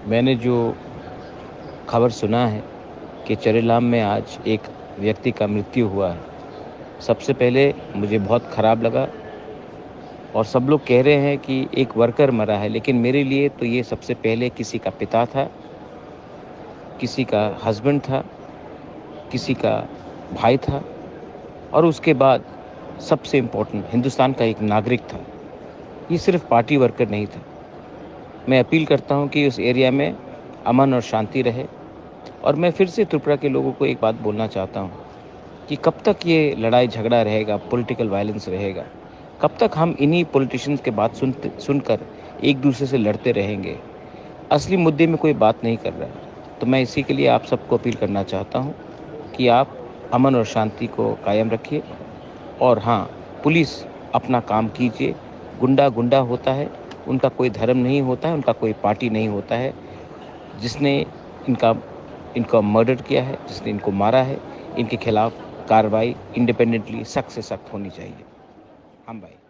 मैंने जो खबर सुना है कि चरेलाम में आज एक व्यक्ति का मृत्यु हुआ है, सबसे पहले मुझे बहुत ख़राब लगा और सब लोग कह रहे हैं कि एक वर्कर मरा है, लेकिन मेरे लिए तो ये सबसे पहले किसी का पिता था, किसी का हस्बैंड था, किसी का भाई था और उसके बाद सबसे इम्पोर्टेंट हिंदुस्तान का एक नागरिक था। ये सिर्फ़ पार्टी वर्कर नहीं था। मैं अपील करता हूँ कि उस एरिया में अमन और शांति रहे और मैं फिर से त्रिपुरा के लोगों को एक बात बोलना चाहता हूँ कि कब तक ये लड़ाई झगड़ा रहेगा, पॉलिटिकल वायलेंस रहेगा? कब तक हम इन्हीं पॉलिटिशियंस की बात सुनकर एक दूसरे से लड़ते रहेंगे? असली मुद्दे में कोई बात नहीं कर रहा है। तो मैं इसी के लिए आप सबको अपील करना चाहता हूँ कि आप अमन और शांति को कायम रखिए और हाँ, पुलिस अपना काम कीजिए। गुंडा गुंडा होता है, उनका कोई धर्म नहीं होता है, उनका कोई पार्टी नहीं होता है। जिसने इनका इनका मर्डर किया है, जिसने इनको मारा है, इनके खिलाफ कार्रवाई इंडिपेंडेंटली सख्त से सख्त होनी चाहिए। हम भाई।